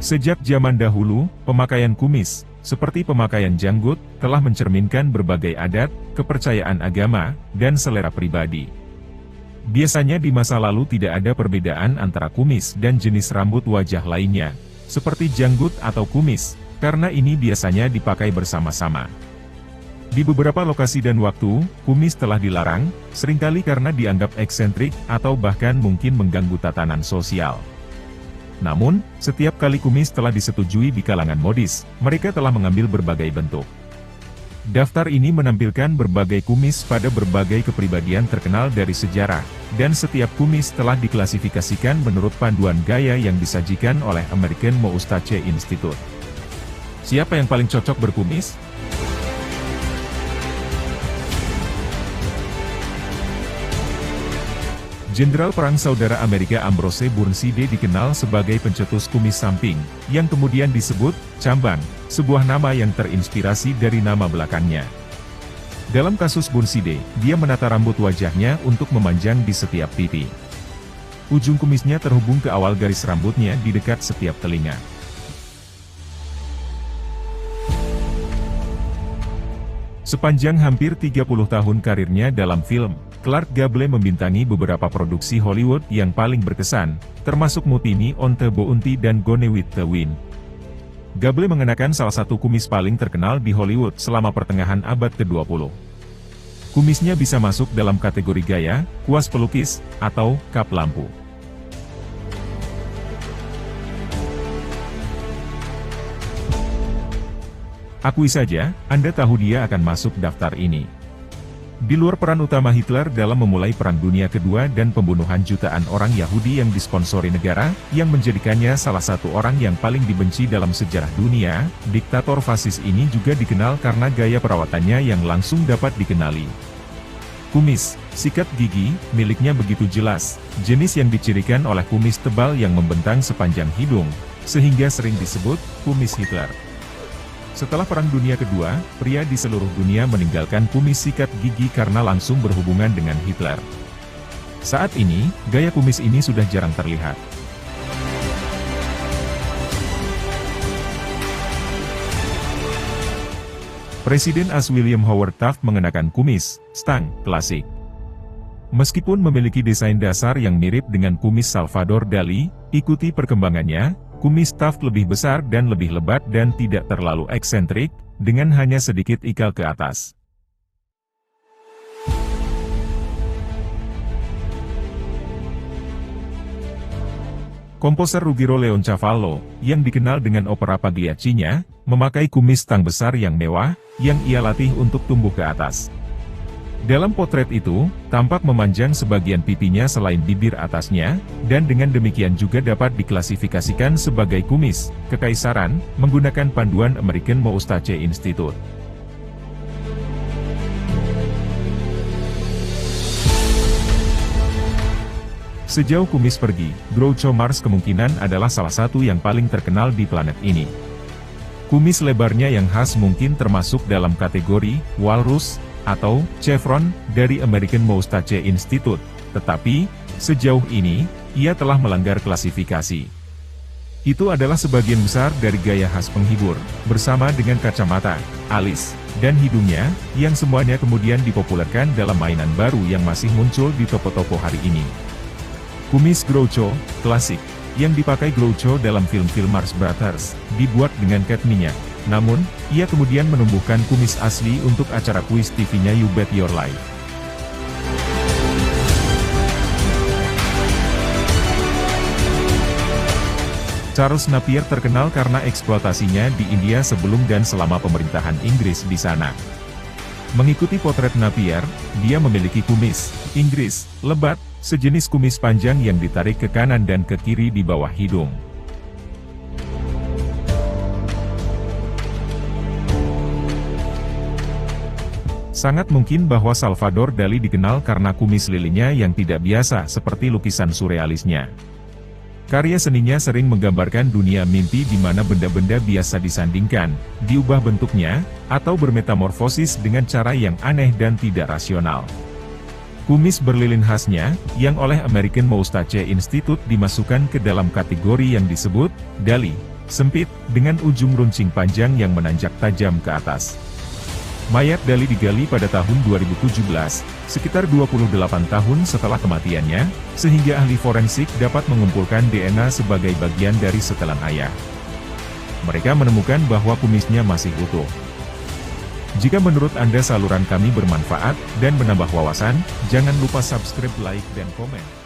Sejak zaman dahulu, pemakaian kumis, seperti pemakaian janggut, telah mencerminkan berbagai adat, kepercayaan agama, dan selera pribadi. Biasanya di masa lalu tidak ada perbedaan antara kumis dan jenis rambut wajah lainnya, seperti janggut atau kumis, karena ini biasanya dipakai bersama-sama. Di beberapa lokasi dan waktu, kumis telah dilarang, seringkali karena dianggap eksentrik atau bahkan mungkin mengganggu tatanan sosial. Namun, setiap kali kumis telah disetujui di kalangan modis, mereka telah mengambil berbagai bentuk. Daftar ini menampilkan berbagai kumis pada berbagai kepribadian terkenal dari sejarah, dan setiap kumis telah diklasifikasikan menurut panduan gaya yang disajikan oleh American Moustache Institute. Siapa yang paling cocok berkumis? Jenderal Perang Saudara Amerika Ambrose Burnside dikenal sebagai pencetus kumis samping, yang kemudian disebut cambang, sebuah nama yang terinspirasi dari nama belakangnya. Dalam kasus Burnside, dia menata rambut wajahnya untuk memanjang di setiap pipi. Ujung kumisnya terhubung ke awal garis rambutnya di dekat setiap telinga. Sepanjang hampir 30 tahun karirnya dalam film, Clark Gable membintangi beberapa produksi Hollywood yang paling berkesan, termasuk Mutiny on the Bounty dan Gone with the Wind. Gable mengenakan salah satu kumis paling terkenal di Hollywood selama pertengahan abad ke-20. Kumisnya bisa masuk dalam kategori gaya, kuas pelukis, atau kap lampu. Akui saja, Anda tahu dia akan masuk daftar ini. Di luar peran utama Hitler dalam memulai Perang Dunia Kedua dan pembunuhan jutaan orang Yahudi yang disponsori negara, yang menjadikannya salah satu orang yang paling dibenci dalam sejarah dunia, diktator fasis ini juga dikenal karena gaya perawatannya yang langsung dapat dikenali. Kumis, sikat gigi, miliknya begitu jelas, jenis yang dicirikan oleh kumis tebal yang membentang sepanjang hidung, sehingga sering disebut kumis Hitler. Setelah Perang Dunia Kedua, pria di seluruh dunia meninggalkan kumis sikat gigi karena langsung berhubungan dengan Hitler. Saat ini, gaya kumis ini sudah jarang terlihat. Presiden AS William Howard Taft mengenakan kumis stang klasik. Meskipun memiliki desain dasar yang mirip dengan kumis Salvador Dali, ikuti perkembangannya. Kumis Taft lebih besar dan lebih lebat dan tidak terlalu eksentrik, dengan hanya sedikit ikal ke atas. Komposer Ruggiero Leoncavallo, yang dikenal dengan opera Pagliaccinya, memakai kumis stang besar yang mewah, yang ia latih untuk tumbuh ke atas. Dalam potret itu, tampak memanjang sebagian pipinya selain bibir atasnya, dan dengan demikian juga dapat diklasifikasikan sebagai kumis kekaisaran, menggunakan panduan American Moustache Institute. Sejauh kumis pergi, Groucho Marx kemungkinan adalah salah satu yang paling terkenal di planet ini. Kumis lebarnya yang khas mungkin termasuk dalam kategori walrus atau chevron dari American Moustache Institute, tetapi sejauh ini ia telah melanggar klasifikasi. Itu adalah sebagian besar dari gaya khas penghibur, bersama dengan kacamata, alis, dan hidungnya, yang semuanya kemudian dipopulerkan dalam mainan baru yang masih muncul di toko-toko hari ini. Kumis Groucho, klasik, yang dipakai Groucho dalam film-film Marx Brothers, dibuat dengan cat minyak. Namun, ia kemudian menumbuhkan kumis asli untuk acara kuis TV-nya You Bet Your Life. Charles Napier terkenal karena eksploitasinya di India sebelum dan selama pemerintahan Inggris di sana. Mengikuti potret Napier, dia memiliki kumis Inggris lebat, sejenis kumis panjang yang ditarik ke kanan dan ke kiri di bawah hidung. Sangat mungkin bahwa Salvador Dali dikenal karena kumis lilinnya yang tidak biasa seperti lukisan surrealisnya. Karya seninya sering menggambarkan dunia mimpi di mana benda-benda biasa disandingkan, diubah bentuknya, atau bermetamorfosis dengan cara yang aneh dan tidak rasional. Kumis berlilin khasnya, yang oleh American Moustache Institute dimasukkan ke dalam kategori yang disebut Dali sempit, dengan ujung runcing panjang yang menanjak tajam ke atas. Mayat Dali digali pada tahun 2017, sekitar 28 tahun setelah kematiannya, sehingga ahli forensik dapat mengumpulkan DNA sebagai bagian dari setelan ayah. Mereka menemukan bahwa kumisnya masih utuh. Jika menurut Anda saluran kami bermanfaat dan menambah wawasan, jangan lupa subscribe, like, dan komen.